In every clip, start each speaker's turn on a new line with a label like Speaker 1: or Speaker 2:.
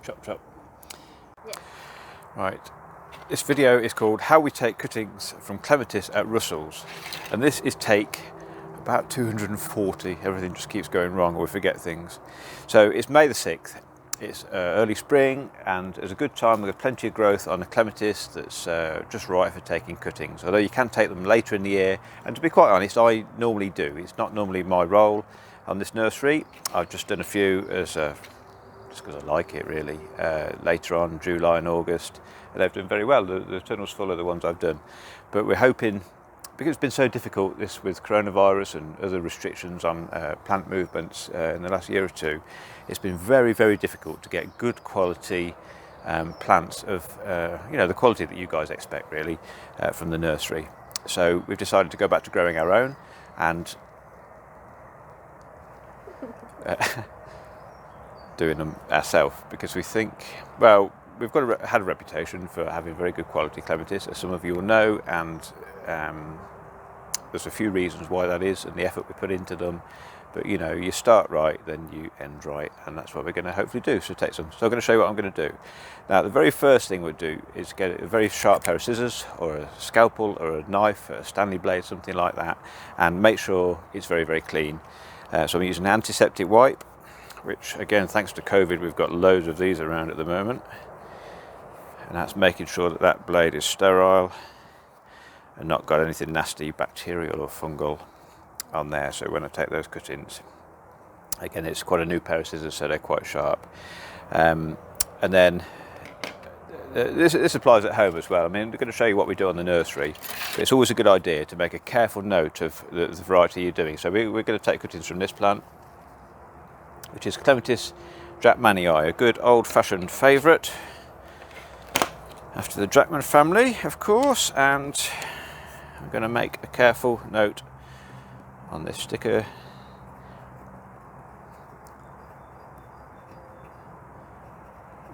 Speaker 1: Chop chop.
Speaker 2: Yeah.
Speaker 1: Right, this video is called How We Take Cuttings from Clematis at Russell's, and this is take about 240. Everything just keeps going wrong, or we forget things. So it's May the 6th. It's early spring, and there's a good time. We've got plenty of growth on the clematis that's just right for taking cuttings, although you can take them later in the year. And to be quite honest, I normally do. It's not normally my role on this nursery. I've just done a few as just because I like it, really, later on, July and August, and they've done very well. The tunnel's full of the ones I've done, but we're hoping, because it's been so difficult this with coronavirus and other restrictions on plant movements in the last year or two, it's been very, very difficult to get good quality plants of the quality that you guys expect, really, from the nursery. So we've decided to go back to growing our own and doing them ourselves, because we think, well, we've had a reputation for having very good quality clematis, as some of you will know, and there's a few reasons why that is and the effort we put into them. But you start right, then you end right, and that's what we're going to hopefully do. So take some. So I'm going to show you what I'm going to do. Now, the very first thing we'll do is get a very sharp pair of scissors, or a scalpel, or a knife, a Stanley blade, something like that, and make sure it's very, very clean. So I'm using an antiseptic wipe, which, again, thanks to COVID, we've got loads of these around at the moment, and that's making sure that that blade is sterile and not got anything nasty, bacterial or fungal on there. So when I take those cuttings, again, it's quite a new pair of scissors, so they're quite sharp. And then this applies at home as well. I mean, I'm going to show you what we do on the nursery, but it's always a good idea to make a careful note of the variety you're doing. So we're going to take cuttings from this plant, which is Clematis Drakmanii, a good old-fashioned favourite after the Drakman family, of course. And I'm going to make a careful note on this sticker.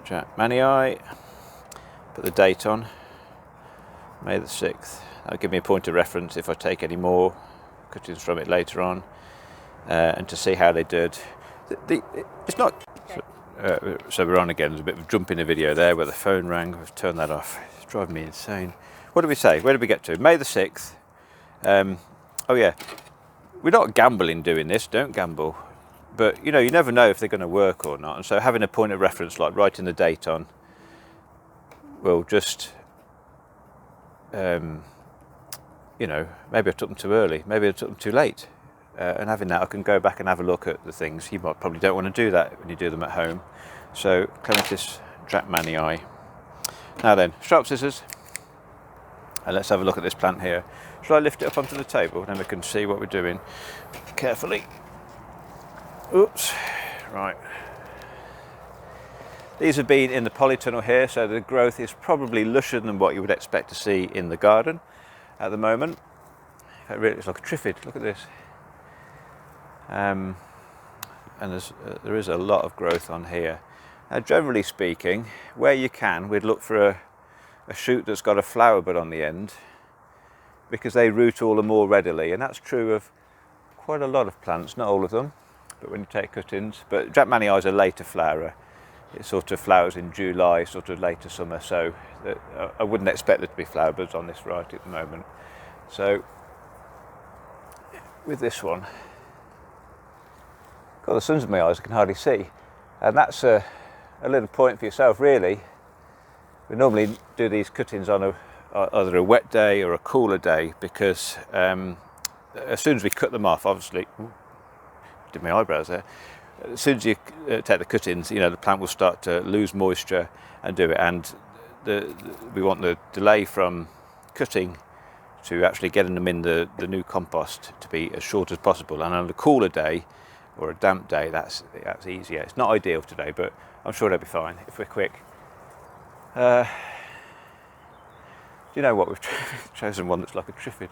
Speaker 1: Drakmanii. Put the date on, May the 6th. That'll give me a point of reference if I take any more cuttings from it later on, and to see how they did. It's not. So we're on again. There's a bit of a jump in the video there where the phone rang. I've turned that off. It's driving me insane. What did we say? Where did we get to? May the 6th. Oh yeah. We're not gambling doing this, don't gamble. But you never know if they're going to work or not. And so having a point of reference, like writing the date on, will just, maybe I took them too early, maybe I took them too late. And having that, I can go back and have a look at the things. You probably don't want to do that when you do them at home. So, Clematis Drakmanii. Now then, sharp scissors. And let's have a look at this plant here. Shall I lift it up onto the table? Then we can see what we're doing carefully. Oops. Right. These have been in the polytunnel here, so the growth is probably lusher than what you would expect to see in the garden at the moment. In fact, really, it's like a triffid. Look at this. And there is a lot of growth on here. Now, generally speaking, where you can, we'd look for a shoot that's got a flower bud on the end, because they root all the more readily, and that's true of quite a lot of plants, not all of them, but when you take cuttings. But Drakmanii is a later flowerer. It sort of flowers in July, sort of later summer, so I wouldn't expect there to be flower buds on this variety at the moment. So with this one, God, the sun's in my eyes, I can hardly see. And that's a little point for yourself, really. We normally do these cuttings on either a wet day or a cooler day, because as soon as we cut them off, obviously, did my eyebrows there. As soon as you take the cuttings, the plant will start to lose moisture and do it. And we want the delay from cutting to actually getting them in the new compost to be as short as possible. And on a cooler day, or a damp day, that's easier. It's not ideal today, but I'm sure they'll be fine if we're quick. Do you know what? We've chosen one that's like a triffid.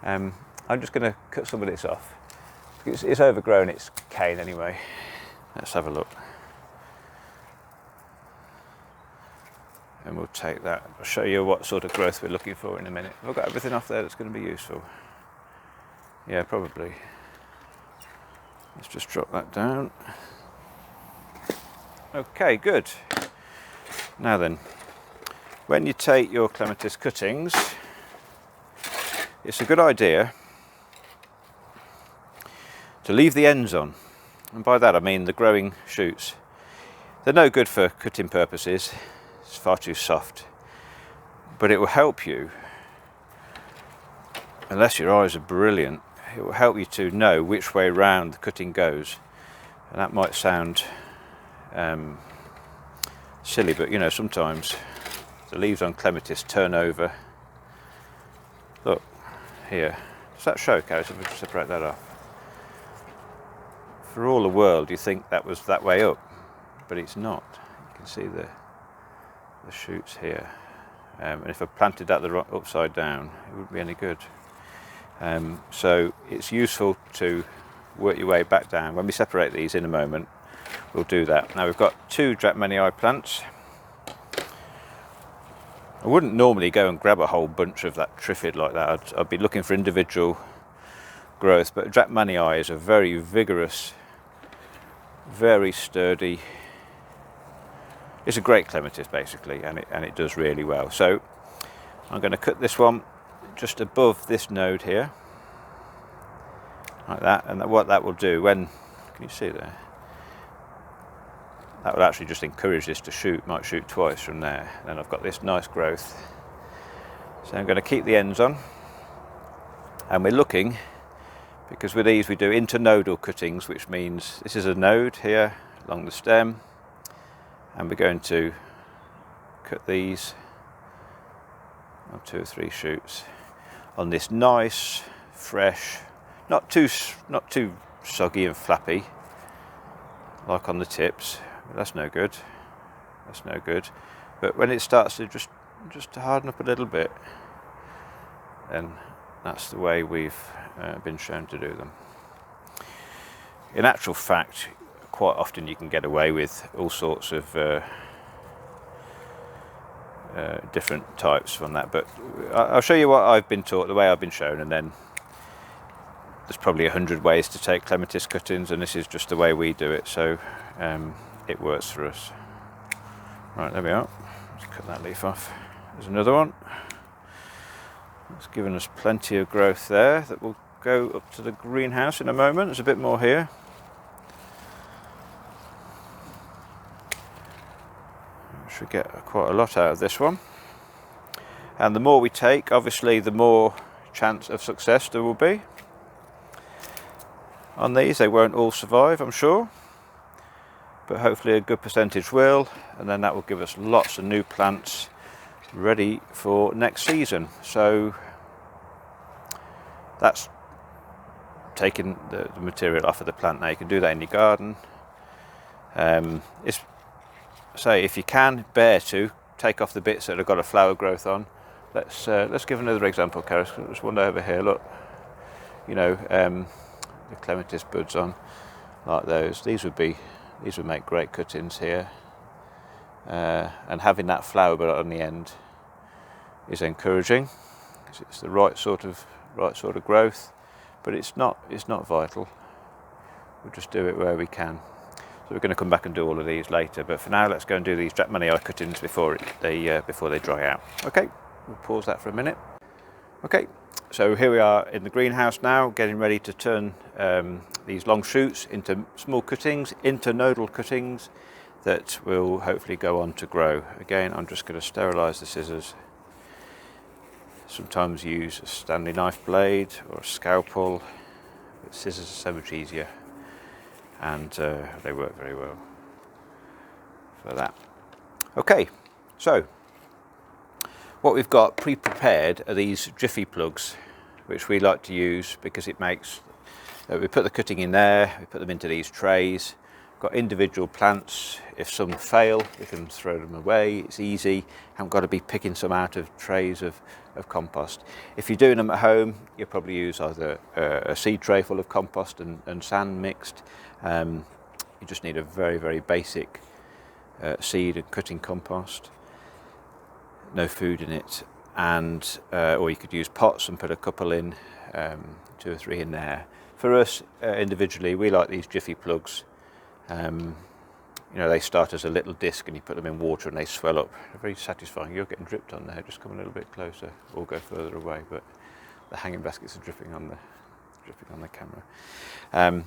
Speaker 1: I'm just going to cut some of this off. It's overgrown its cane anyway. Let's have a look. And we'll take that. I'll show you what sort of growth we're looking for in a minute. Have I got everything off there that's going to be useful? Yeah, probably. Let's just drop that down. Okay, good. Now then, when you take your clematis cuttings, it's a good idea to leave the ends on. And by that I mean the growing shoots. They're no good for cutting purposes, it's far too soft. But it will help you, unless your eyes are brilliant, it will help you to know which way round the cutting goes. And that might sound silly, but you know, sometimes the leaves on clematis turn over. Look, here. Does that show, Carrot? If we just separate that off. For all the world, you think that was that way up, but it's not. You can see the shoots here. And if I planted that upside down, it wouldn't be any good. So it's useful to work your way back down. When we separate these in a moment, we'll do that. Now we've got 2 Dratmanii plants. I wouldn't normally go and grab a whole bunch of that triffid like that. I'd be looking for individual growth, but Dratmanii is a very vigorous, very sturdy. It's a great clematis basically, and it does really well. So I'm going to cut this one just above this node here, like that, and what that will do, when, can you see there? That will actually just encourage this to shoot, might shoot twice from there. Then I've got this nice growth. So I'm going to keep the ends on, and we're looking, because with these we do internodal cuttings, which means this is a node here along the stem, and we're going to cut these on 2 or 3 shoots on this nice, fresh, not too soggy and flappy like on the tips. That's no good. That's no good. But when it starts to just to harden up a little bit, then that's the way we've been shown to do them. In actual fact, quite often you can get away with all sorts of different types from that, but I'll show you what I've been taught, the way I've been shown, and then there's probably 100 ways to take clematis cuttings, and this is just the way we do it, so it works for us. Right, there we are. Let's cut that leaf off. There's another one. It's given us plenty of growth there that will go up to the greenhouse in a moment. There's a bit more here. Should get quite a lot out of this one. And the more we take, obviously, the more chance of success there will be. On these, they won't all survive, I'm sure, but hopefully a good percentage will, and then that will give us lots of new plants ready for next season. So that's taking the material off of the plant. Now you can do that in your garden. Say if you can bear to take off the bits that have got a flower growth on. Let's give another example, Karis. There's one over here. Look, you know, the clematis buds on like those. These would make great cuttings here. And having that flower bud on the end is encouraging. It's the right sort of growth, but it's not vital. We'll just do it where we can. So we're going to come back and do all of these later, but for now let's go and do these Dratmanii cuttings before they dry out. Okay, we'll pause that for a minute. Okay, so here we are in the greenhouse now, getting ready to turn these long shoots into small cuttings, internodal cuttings that will hopefully go on to grow. Again, I'm just going to sterilise the scissors. Sometimes use a Stanley knife blade or a scalpel, but scissors are so much easier, and they work very well for that. Okay, so what we've got pre-prepared are these Jiffy plugs, which we like to use because it makes, we put the cutting in there, we put them into these trays. Got individual plants. If some fail, we can throw them away. It's easy. Haven't got to be picking some out of trays of compost. If you're doing them at home, you'll probably use either a seed tray full of compost and sand mixed. You just need a very, very basic seed and cutting compost. No food in it, and or you could use pots and put a couple in, 2 or 3 in there. For us individually, we like these Jiffy plugs. you know, they start as a little disc and you put them in water and they swell up. They're very satisfying. You're getting dripped on there. Just come a little bit closer or go further away, but the hanging baskets are dripping on the camera.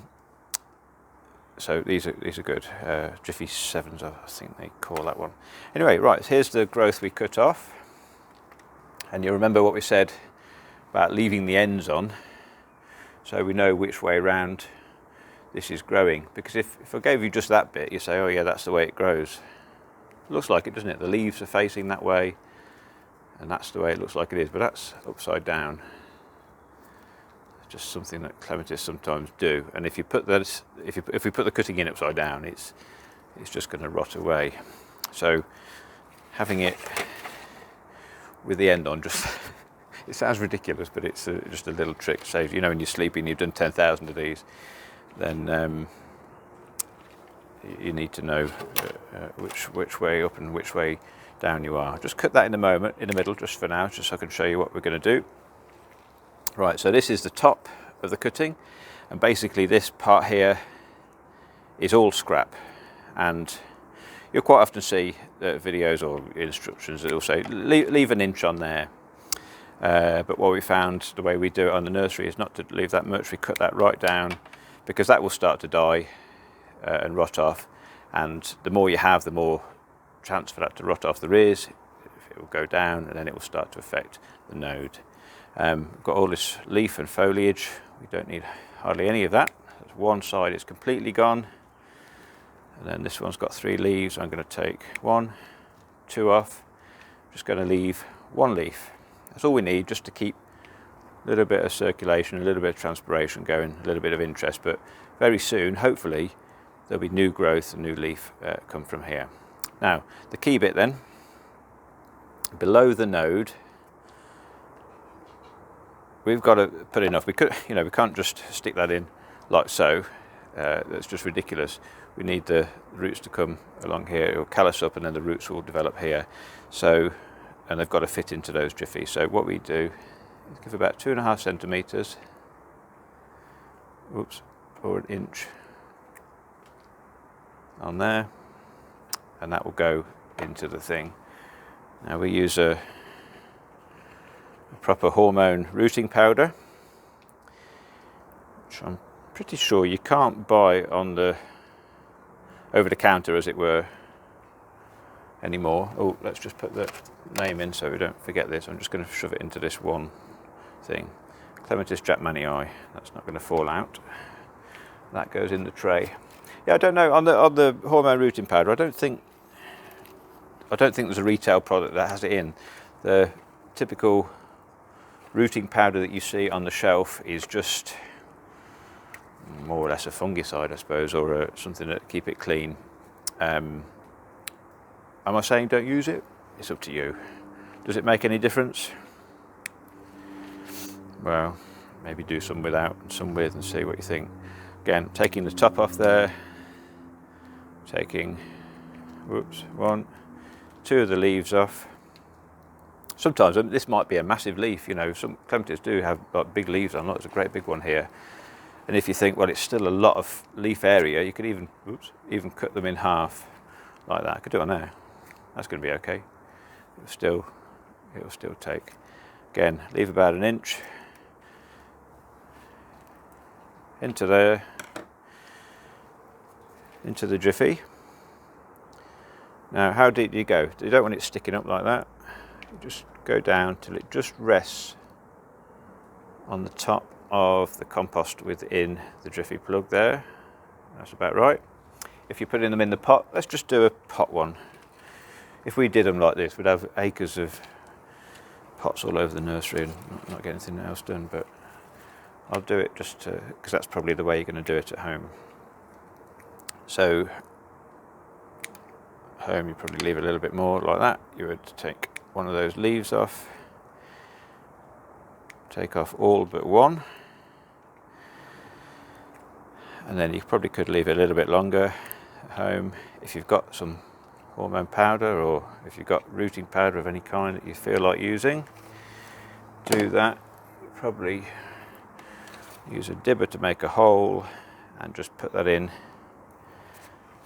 Speaker 1: So these are good. Jiffy 7s, I think they call that one. Anyway, right, here's the growth we cut off. And you remember what we said about leaving the ends on, so we know which way round this is growing. Because if I gave you just that bit, you say, oh yeah, that's the way it grows. It looks like it, doesn't it? The leaves are facing that way, and that's the way it looks like it is, but that's upside down. It's just something that clematis sometimes do. And if you put that, if we put the cutting in upside down, it's just going to rot away. So having it with the end on, just it sounds ridiculous, but it's just a little trick. So you know, when you're sleeping, you've done 10,000 of these, then you need to know which way up and which way down you are. Just cut that in the middle, just for now, just so I can show you what we're going to do. Right, so this is the top of the cutting, and basically this part here is all scrap, and you'll quite often see videos or instructions that will say leave an inch on there. But what we found, the way we do it on the nursery, is not to leave that much. We cut that right down, because that will start to die and rot off. And the more you have, the more chance for that to rot off there is. It will go down, and then it will start to affect the node. We've got all this leaf and foliage. We don't need hardly any of that. One side is completely gone. And then this one's got 3 leaves. I'm going to take 1, 2 off. Just going to leave 1 leaf. That's all we need, just to keep a little bit of circulation, a little bit of transpiration going, a little bit of interest. But very soon, hopefully, there'll be new growth and new leaf come from here. Now, the key bit then, below the node, we've got to put enough. We can't just stick that in like so. That's just ridiculous. We need the roots to come along here. It will callus up, and then the roots will develop here. So, and they've got to fit into those jiffies. So what we do is give about 2.5 centimetres, or an inch on there, and that will go into the thing. Now we use a proper hormone rooting powder, which I'm pretty sure you can't buy on the over the counter, as it were, anymore. Oh, let's just put the name in so we don't forget this. I'm just going to shove it into this one thing. Clematis jackmanii. That's not going to fall out. That goes in the tray. Yeah, I don't know, on the hormone rooting powder, I don't think there's a retail product that has it in. The typical rooting powder that you see on the shelf is just more or less a fungicide, I suppose, or something to keep it clean. Am I saying don't use it? It's up to you. Does it make any difference? Well, maybe do some without and some with and see what you think. Again, taking the top off there, taking 1, 2 of the leaves off. Sometimes this might be a massive leaf, you know, some clematis do have like big leaves on. Look, there's a great big one here. And if you think, well, it's still a lot of leaf area, you could even cut them in half like that. I could do it on there. That's going to be okay. It will still take. Again, leave about an inch into there, into the jiffy. Now, how deep do you go? You don't want it sticking up like that. You just go down till it just rests on the top of the compost within the jiffy plug there. That's about right. If you're putting them in the pot, let's just do a pot one. If we did them like this, we'd have acres of pots all over the nursery and not get anything else done, but I'll do it just because that's probably the way you're going to do it at home. So home, you probably leave a little bit more like that. You would take one of those leaves off, take off all but one, and then you probably could leave it a little bit longer at home. If you've got some hormone powder, or if you've got rooting powder of any kind that you feel like using, do that. Probably use a dibber to make a hole and just put that in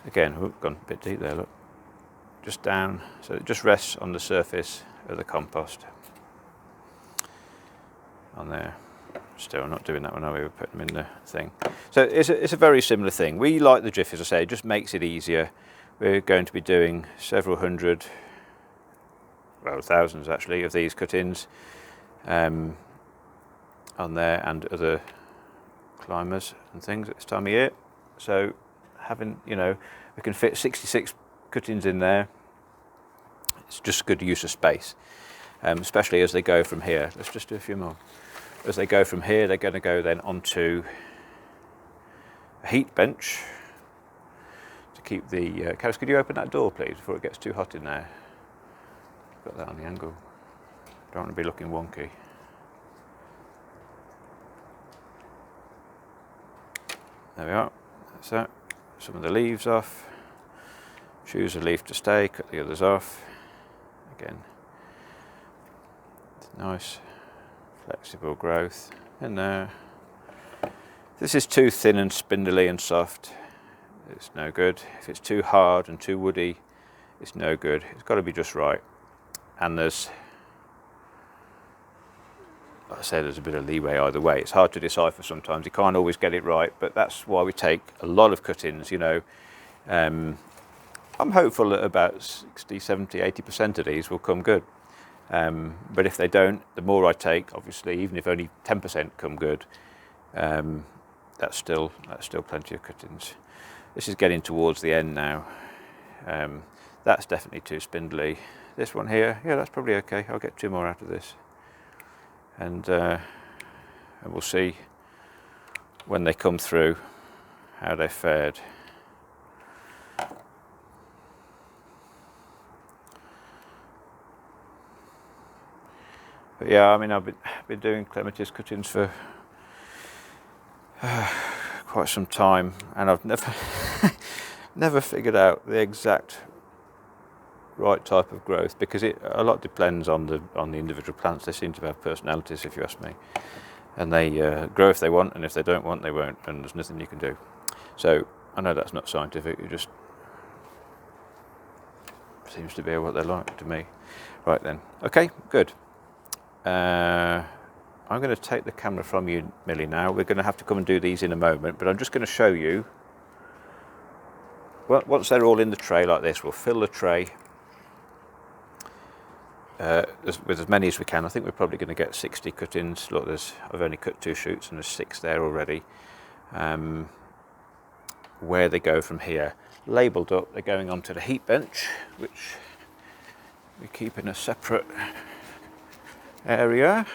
Speaker 1: Again, we've gone a bit deep there, look. Just down, so it just rests on the surface of the compost. On there. Still not doing that one, are we? We're putting them in the thing. So it's a very similar thing. We like the Jiffy, as I say, it just makes it easier. We're going to be doing several hundred, well, thousands actually, of these cut-ins on there, and other climbers and things at this time of year. So having, you know, we can fit 66 cut-ins in there. It's just good use of space, especially as they go from here. Let's just do a few more. As they go from here, they're going to go then onto a heat bench to keep the cows. Could you open that door, please, before it gets too hot in there? Got that on the angle. Don't want to be looking wonky. There we are. That's that. Some of the leaves off. Choose a leaf to stay, cut the others off. Again, it's nice, flexible growth in there. This is too thin and spindly and soft, it's no good. If it's too hard and too woody, it's no good. It's got to be just right. And there's, like I say, there's a bit of leeway either way. It's hard to decipher sometimes. You can't always get it right, but that's why we take a lot of cut-ins, you know. I'm hopeful that about 60, 70, 80% of these will come good. But if they don't, the more I take, obviously, even if only 10% come good, that's still plenty of cut-ins. This is getting towards the end now. That's definitely too spindly. This one here, yeah, that's probably okay. I'll get 2 more out of this. And we'll see when they come through how they fared. But yeah, I mean, I've been doing Clematis cut-ins for quite some time, and I've never figured out the exact right type of growth, because a lot depends on the individual plants. They seem to have personalities, if you ask me, and they grow if they want, and if they don't want, they won't, and there's nothing you can do. So I know that's not scientific. It just seems to be what they're like to me. Right then, okay, good. I'm going to take the camera from you, Millie, now. We're going to have to come and do these in a moment, but I'm just going to show you. Well, once they're all in the tray like this, we'll fill the tray with as many as we can. I think we're probably going to get 60 cut-ins. Look, I've only cut 2 shoots and there's 6 there already. Where they go from here, labelled up, they're going onto the heat bench, which we keep in a separate area.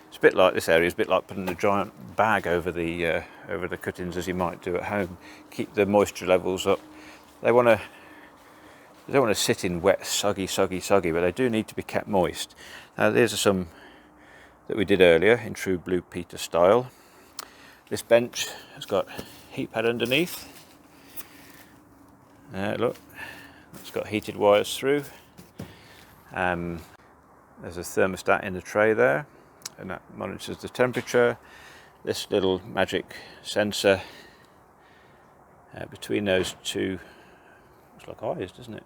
Speaker 1: It's a bit like, this area is a bit like putting a giant bag over the cut-ins, as you might do at home. Keep the moisture levels up. They don't want to sit in wet, soggy, but they do need to be kept moist. Now, these are some that we did earlier in true Blue Peter style. This bench has got heat pad underneath. Look, it's got heated wires through. There's a thermostat in the tray there, and that monitors the temperature. This little magic sensor between those two, looks like eyes, doesn't it?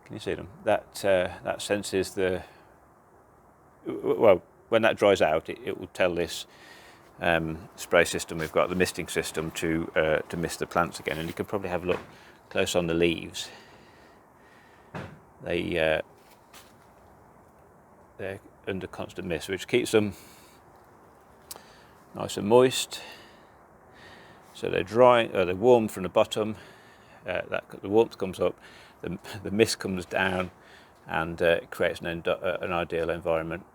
Speaker 1: Can you see them? That senses the, well, when that dries out, it will tell this spray system we've got, the misting system, to mist the plants again. And you can probably have a look close on the leaves. They're under constant mist, which keeps them nice and moist. So they're dry, they're warmed from the bottom. The warmth comes up, the mist comes down, and it creates an ideal environment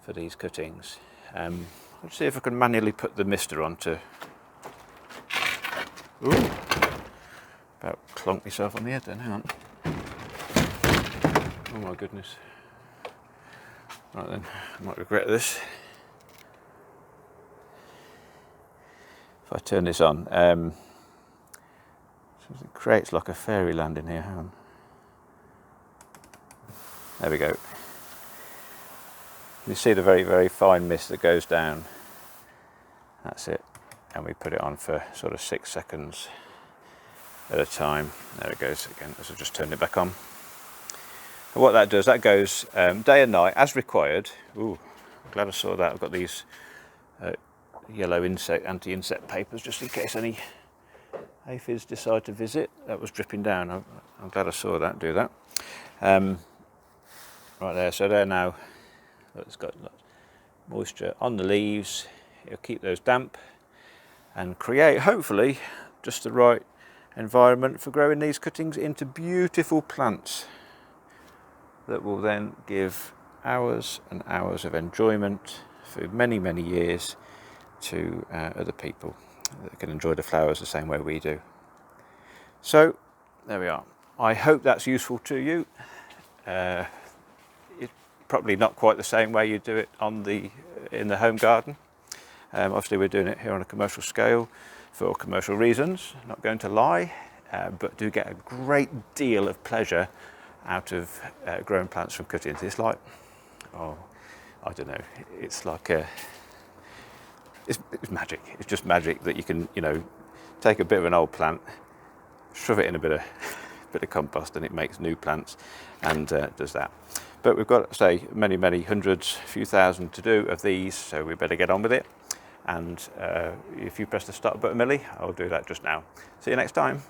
Speaker 1: for these cuttings. Let's see if I can manually put the mister on to. Ooh, about clonked myself on the head then. Hang on. Oh my goodness. Right then, I might regret this. If I turn this on, it creates like a fairyland in here. Hang on. There we go. You see the very, very fine mist that goes down. That's it. And we put it on for sort of 6 seconds. at a time. There it goes again, as I've just turned it back on. And what that does, that goes day and night as required. Ooh, I'm glad I saw that. I've got these yellow anti-insect papers just in case any aphids decide to visit. That was dripping down. I'm glad I saw that do that. Right there, so there now. It's got moisture on the leaves. It'll keep those damp and create, hopefully, just the right environment for growing these cuttings into beautiful plants that will then give hours and hours of enjoyment for many, many years to other people that can enjoy the flowers the same way we do. So there we are. I hope that's useful to you. It's probably not quite the same way you do it in the home garden. Obviously we're doing it here on a commercial scale for commercial reasons, not going to lie, but do get a great deal of pleasure out of growing plants from cuttings. It's like, oh, I don't know, it's like it's magic. It's just magic that you can, take a bit of an old plant, shove it in a bit of compost, and it makes new plants, and does that. But we've got, say, many, many hundreds, a few thousand to do of these, so we better get on with it. And if you press the start button, Millie, I'll do that just now. See you next time.